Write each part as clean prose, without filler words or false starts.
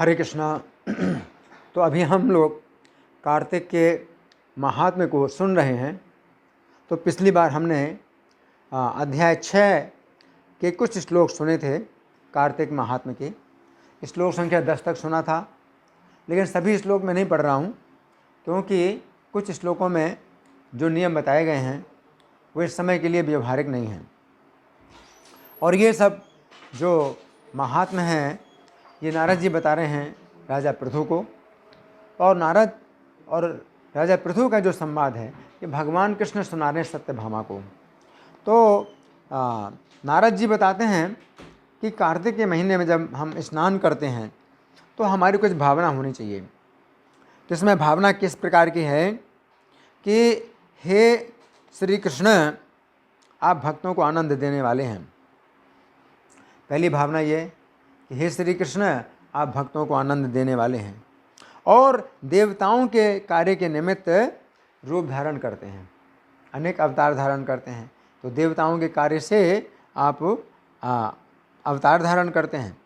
हरे कृष्णा। तो अभी हम लोग कार्तिक के महात्म्य को सुन रहे हैं। तो पिछली बार हमने अध्याय 6 के कुछ श्लोक सुने थे कार्तिक महात्म्य के। श्लोक संख्या 10 तक सुना था, लेकिन सभी श्लोक मैं नहीं पढ़ रहा हूँ, क्योंकि कुछ श्लोकों में जो नियम बताए गए हैं वो इस समय के लिए व्यवहारिक नहीं हैं। और ये सब जो महात्म्य हैं ये नारद जी बता रहे हैं राजा पृथु को। और नारद और राजा पृथु का जो संवाद है ये भगवान कृष्ण सुना रहे हैं सत्यभामा को। तो नारद जी बताते हैं कि कार्तिक के महीने में जब हम स्नान करते हैं तो हमारी कुछ भावना होनी चाहिए। तो इसमें भावना किस प्रकार की है कि हे श्री कृष्ण, आप भक्तों को आनंद देने वाले हैं। पहली भावना ये कि हे श्री कृष्ण, आप भक्तों को आनंद देने वाले हैं और देवताओं के कार्य के निमित्त रूप धारण करते हैं, अनेक अवतार धारण करते हैं। तो देवताओं के कार्य से आप अवतार धारण करते हैं।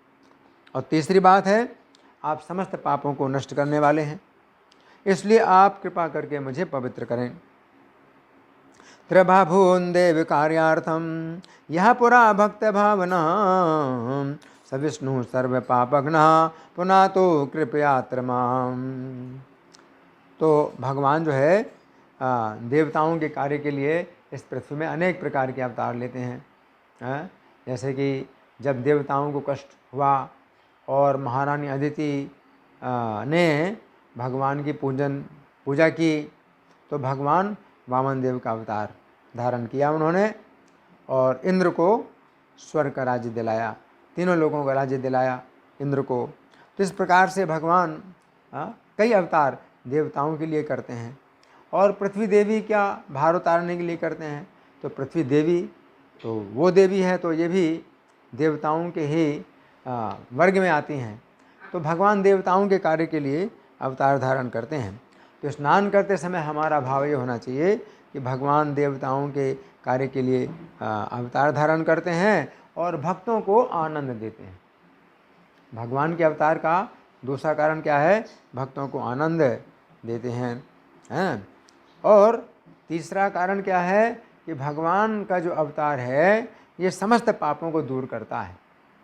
और तीसरी बात है, आप समस्त पापों को नष्ट करने वाले हैं, इसलिए आप कृपा करके मुझे पवित्र करें। त्रिभाभून देव कार्यार्थम यह पुरा भक्त भावना सविष्णु सर्व पापघ्न पुनः तो कृपया त्रमाम। तो भगवान जो है देवताओं के कार्य के लिए इस पृथ्वी में अनेक प्रकार के अवतार लेते हैं। जैसे कि जब देवताओं को कष्ट हुआ और महारानी अदिति ने भगवान की पूजा की, तो भगवान वामन देव का अवतार धारण किया उन्होंने और इंद्र को स्वर्ग का राज्य दिलाया, तीनों लोगों का राज्य दिलाया इंद्र को। तो इस प्रकार से भगवान कई अवतार देवताओं के लिए करते हैं। और पृथ्वी देवी क्या भार उतारने के लिए करते हैं। तो पृथ्वी देवी तो वो देवी है, तो ये भी देवताओं के ही वर्ग में आती हैं। तो भगवान देवताओं के कार्य के लिए अवतार धारण करते हैं। तो स्नान करते समय हमारा भाव ये होना चाहिए कि भगवान देवताओं के कार्य के लिए अवतार धारण करते हैं और भक्तों को आनंद देते हैं। भगवान के अवतार का दूसरा कारण क्या है? भक्तों को आनंद देते हैं। और तीसरा कारण क्या है कि भगवान का जो अवतार है ये समस्त पापों को दूर करता है।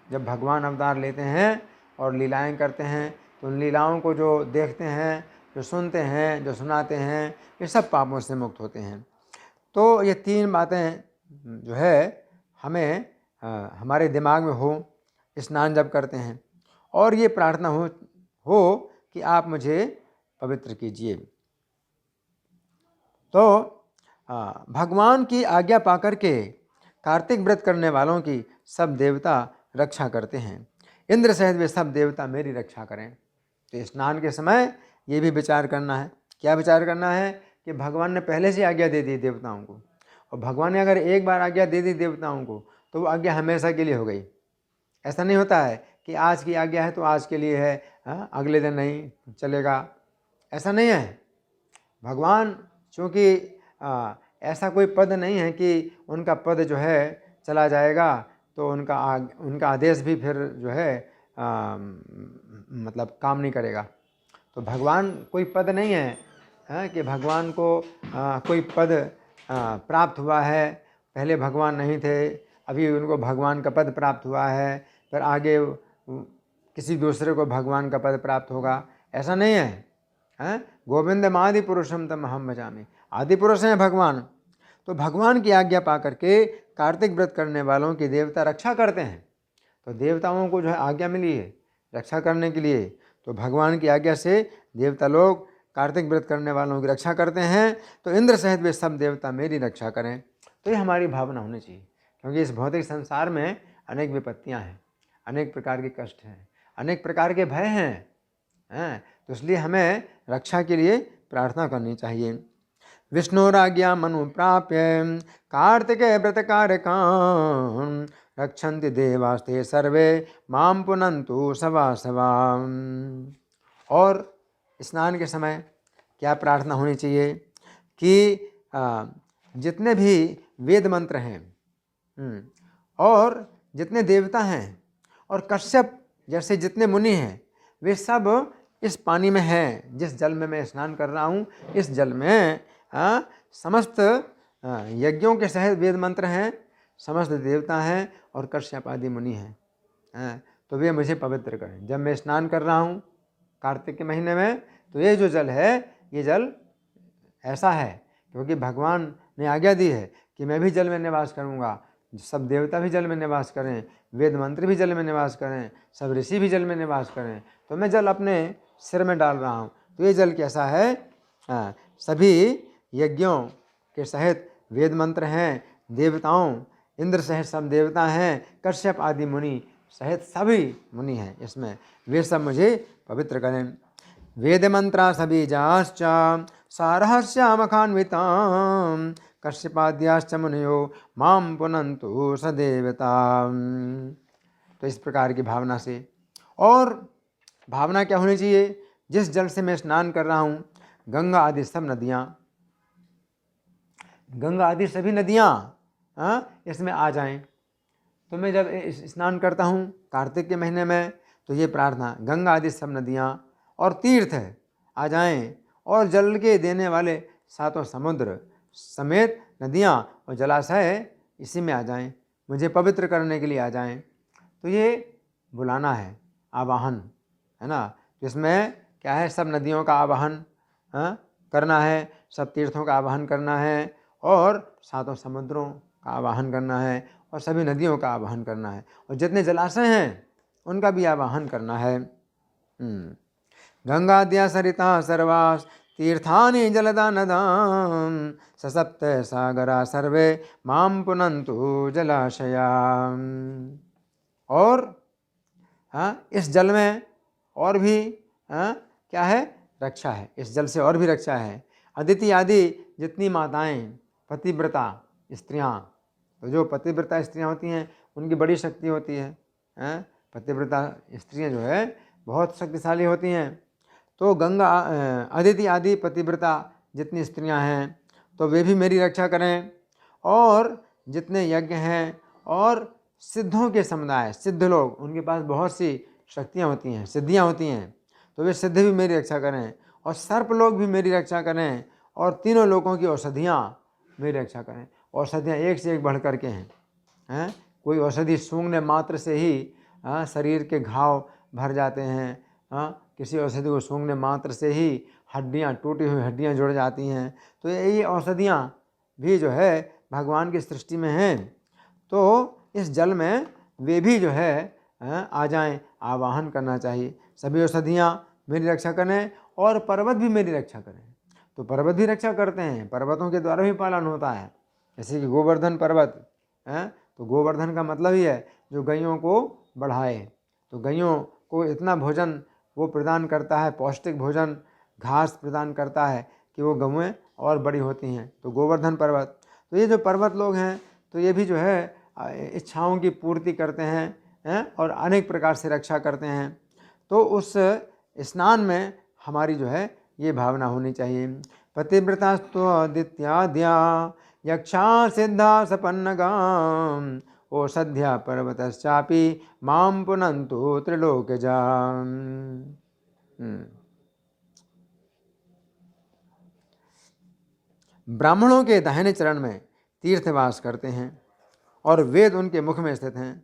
जब भगवान अवतार लेते हैं और लीलाएं करते हैं तो उन लीलाओं को जो देखते हैं, जो सुनते हैं, जो सुनाते हैं, ये सब पापों से मुक्त होते हैं। तो ये तीन बातें जो है हमें हमारे दिमाग में हो स्नान जब करते हैं, और ये प्रार्थना हो कि आप मुझे पवित्र कीजिए। तो भगवान की आज्ञा पाकर के कार्तिक व्रत करने वालों की सब देवता रक्षा करते हैं। इंद्र सहित वे सब देवता मेरी रक्षा करें। तो स्नान के समय ये भी विचार करना है। क्या विचार करना है कि भगवान ने पहले से आज्ञा दे दी देवताओं को, और भगवान ने अगर एक बार आज्ञा दे दी देवताओं को तो वो आज्ञा हमेशा के लिए हो गई। ऐसा नहीं होता है कि आज की आज्ञा है तो आज के लिए है, अगले दिन नहीं चलेगा, ऐसा नहीं है। भगवान चूँकि ऐसा कोई पद नहीं है कि उनका पद जो है चला जाएगा तो उनका आदेश भी फिर जो है मतलब काम नहीं करेगा। तो भगवान कोई पद नहीं है कि भगवान को कोई पद प्राप्त हुआ है, पहले भगवान नहीं थे, अभी उनको भगवान का पद प्राप्त हुआ है, फिर आगे किसी दूसरे को भगवान का पद प्राप्त होगा, ऐसा नहीं है। गोविंद आदि पुरुषम तम अहम भजामि, आदि पुरुष हैं भगवान। तो भगवान की आज्ञा पा करके कार्तिक व्रत करने वालों की देवता रक्षा करते हैं। तो देवताओं को जो है आज्ञा मिली है रक्षा करने के लिए, तो भगवान की आज्ञा से देवता लोग कार्तिक व्रत करने वालों की रक्षा करते हैं। तो इंद्र सहित वे सब देवता मेरी रक्षा करें। तो ये हमारी भावना होनी चाहिए, क्योंकि इस भौतिक संसार में अनेक विपत्तियां हैं, अनेक प्रकार के कष्ट हैं, अनेक प्रकार के भय हैं। तो इसलिए हमें रक्षा के लिए प्रार्थना करनी चाहिए। विष्णुराज्ञा मनु प्राप्य कार्तिके व्रत कारकान् रक्षन्ति देवास्ते सर्वे माम पुनन्तु सवा। और स्नान के समय क्या प्रार्थना होनी चाहिए कि जितने भी वेद मंत्र हैं और जितने देवता हैं और कश्यप जैसे जितने मुनि हैं वे सब इस पानी में हैं। जिस जल में मैं स्नान कर रहा हूँ, इस जल में समस्त यज्ञों के सहित वेद मंत्र हैं, समस्त देवता हैं और कश्यप आदि मुनि हैं। तो वे मुझे पवित्र करें। जब मैं स्नान कर रहा हूँ कार्तिक के महीने में, तो ये जो जल है, ये जल ऐसा है क्योंकि भगवान ने आज्ञा दी है कि मैं भी जल में निवास करूँगा, सब देवता भी जल में निवास करें, वेद मंत्र भी जल में निवास करें, सब ऋषि भी जल में निवास करें। तो मैं जल अपने सिर में डाल रहा हूँ। तो ये जल कैसा है? सभी यज्ञों के सहित वेद मंत्र हैं, देवताओं इंद्र सहित सब देवता हैं, कश्यप आदि मुनि सहित सभी मुनि हैं इसमें, वे सब मुझे पवित्र करें। वेद मंत्रा सभी जाश्च सारहस्यामखान्वितां कश्यपाद्याश्च मुनयो माम पुनन्तु सदेवता। तो इस प्रकार की भावना से, और भावना क्या होनी चाहिए? जिस जल से मैं स्नान कर रहा हूँ, गंगा आदि सब नदियाँ, गंगा आदि सभी नदियाँ इसमें आ जाएं। तो मैं जब स्नान करता हूँ कार्तिक के महीने में, तो ये प्रार्थना, गंगा आदि सब नदियाँ और तीर्थ आ जाएं, और जल के देने वाले सातों समुद्र समेत नदियाँ और जलाशय इसी में आ जाएं, मुझे पवित्र करने के लिए आ जाएं। तो ये बुलाना है, आवाहन है ना। तो इसमें क्या है? सब नदियों का आवाहन करना है, सब तीर्थों का आवाहन करना है, और सातों समुद्रों का आवाहन करना है, और सभी नदियों का आवाहन करना है, और जितने जलाशय हैं उनका भी आवाहन करना है। गंगाद्या सरिता सर्वास तीर्थानि जलदा नदां ससप्त सागरा सर्वे माम पुनन्तु जलाशया। और इस जल में और भी क्या है? रक्षा है। इस जल से और भी रक्षा है। अदिति आदि जितनी माताएं पतिव्रता स्त्रियां, तो जो पतिव्रता स्त्रियां होती हैं उनकी बड़ी शक्ति होती है। पतिव्रता स्त्रियां जो है बहुत शक्तिशाली होती हैं। तो गंगा अदिति आदि पतिव्रता जितनी स्त्रियां हैं, तो वे भी मेरी रक्षा करें। और जितने यज्ञ हैं और सिद्धों के समुदाय, सिद्ध लोग, उनके पास बहुत सी शक्तियाँ होती हैं, सिद्धियाँ होती हैं, तो वे सिद्ध भी मेरी रक्षा करें। और सर्प लोग भी मेरी रक्षा करें, और तीनों लोगों की औषधियाँ मेरी रक्षा करें। औषधियाँ एक से एक बढ़ कर के हैं। कोई औषधि सूंघने मात्र से ही शरीर के घाव भर जाते हैं। किसी औषधि को सूंघने मात्र से ही हड्डियाँ, टूटी हुई हड्डियाँ जुड़ जाती हैं। तो ये औषधियाँ भी जो है भगवान की सृष्टि में हैं। तो इस जल में वे भी जो है आ जाएं, आवाहन करना चाहिए। सभी औषधियाँ मेरी रक्षा करें, और पर्वत भी मेरी रक्षा करें। तो पर्वत भी रक्षा करते हैं, पर्वतों के द्वारा भी पालन होता है। जैसे कि गोवर्धन पर्वत तो गोवर्धन का मतलब ही है जो गैयों को बढ़ाए। तो गैयों को इतना भोजन वो प्रदान करता है, पौष्टिक भोजन, घास प्रदान करता है कि वो गौएँ और बड़ी होती हैं। तो गोवर्धन पर्वत, तो ये जो पर्वत लोग हैं, तो ये भी जो है इच्छाओं की पूर्ति करते हैं और अनेक प्रकार से रक्षा करते हैं। तो उस स्नान में हमारी जो है ये भावना होनी चाहिए। पतिव्रतास्त्वदित्याद्या यक्षा सिद्धा सपन्नगाम ओषध्या पर्वतश्चापि माम पुनन्तु त्रिलोकजाम। ब्राह्मणों के दाहिने चरण में तीर्थ वास करते हैं, और वेद उनके मुख में स्थित हैं।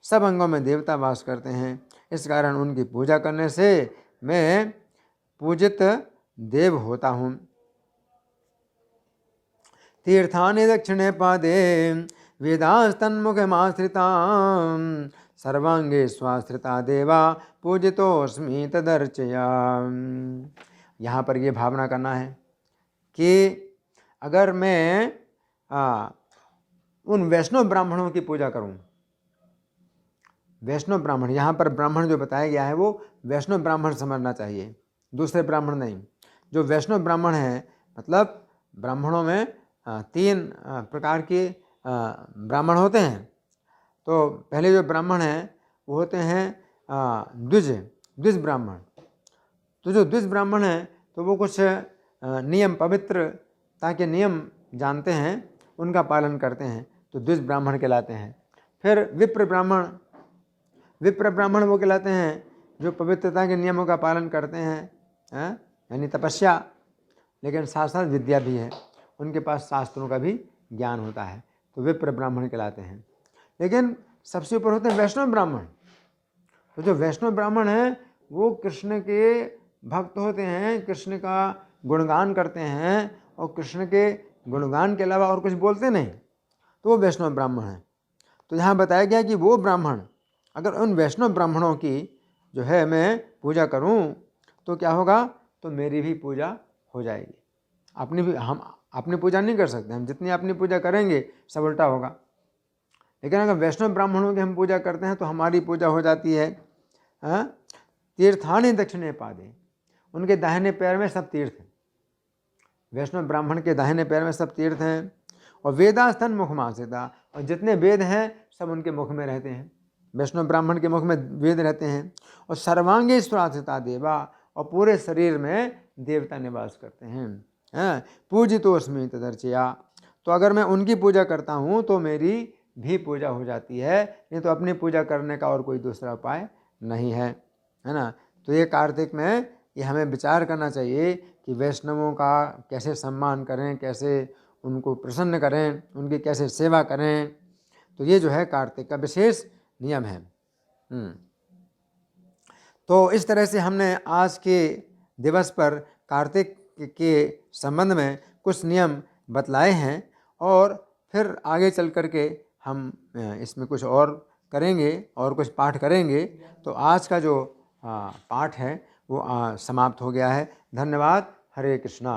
सब अंगों में देवता वास करते हैं। इस कारण उनकी पूजा करने से मैं पूजित देव होता हूँ। तीर्थानि दक्षिणे पादे वेदास्तन्मुखमाश्रिता सर्वांगे स्वाश्रिता देवा पूजितोऽस्मि तदर्चया। यहाँ पर ये भावना करना है कि अगर मैं उन वैष्णव ब्राह्मणों की पूजा करूं, वैष्णव ब्राह्मण, यहाँ पर ब्राह्मण जो बताया गया है वो वैष्णव ब्राह्मण समझना चाहिए, दूसरे ब्राह्मण नहीं। जो वैष्णव ब्राह्मण हैं, मतलब ब्राह्मणों में 3 प्रकार के ब्राह्मण होते हैं। तो पहले जो ब्राह्मण हैं वो होते हैं द्विज ब्राह्मण। तो जो द्विज ब्राह्मण हैं तो वो कुछ नियम, पवित्रता के नियम जानते हैं, उनका पालन करते हैं, तो द्विज ब्राह्मण कहलाते हैं। फिर विप्र ब्राह्मण वो कहलाते हैं जो पवित्रता के नियमों का पालन करते हैं, यानी तपस्या, लेकिन साथ साथ विद्या भी है, उनके पास शास्त्रों का भी ज्ञान होता है, तो विप्र ब्राह्मण कहलाते हैं। लेकिन सबसे ऊपर होते हैं वैष्णव ब्राह्मण। तो जो वैष्णव ब्राह्मण हैं वो कृष्ण के भक्त होते हैं, कृष्ण का गुणगान करते हैं और कृष्ण के गुणगान के अलावा और कुछ बोलते नहीं, तो वो वैष्णव ब्राह्मण हैं। तो यहाँ बताया गया कि वो ब्राह्मण, अगर उन वैष्णव ब्राह्मणों की जो है मैं पूजा करूँ तो क्या होगा, तो मेरी भी पूजा हो जाएगी। हम अपनी पूजा नहीं कर सकते, हम जितनी अपनी पूजा करेंगे सब उल्टा होगा। लेकिन अगर वैष्णव ब्राह्मणों की हम पूजा करते हैं तो हमारी पूजा हो जाती है। तीर्थानि दक्षिणे पादे, उनके दाहिने पैर में सब तीर्थ हैं, वैष्णव ब्राह्मण के दाहिने पैर में सब तीर्थ हैं। और वेदास्तन मुखमासिता, और जितने वेद हैं सब उनके मुख में रहते हैं, वैष्णव ब्राह्मण के मुख में वेद रहते हैं। और सर्वांगे स्वासिता देवा, और पूरे शरीर में देवता निवास करते हैं। पूजितोस्मि तदर्चया, तो अगर मैं उनकी पूजा करता हूँ तो मेरी भी पूजा हो जाती है, नहीं तो अपनी पूजा करने का और कोई दूसरा उपाय नहीं है ना। तो ये कार्तिक में ये हमें विचार करना चाहिए कि वैष्णवों का कैसे सम्मान करें, कैसे उनको प्रसन्न करें, उनकी कैसे सेवा करें। तो ये जो है कार्तिक का विशेष नियम है। तो इस तरह से हमने आज के दिवस पर कार्तिक के संबंध में कुछ नियम बतलाए हैं, और फिर आगे चल कर के हम इसमें कुछ और करेंगे और कुछ पाठ करेंगे। तो आज का जो पाठ है वो समाप्त हो गया है। धन्यवाद। हरे कृष्णा।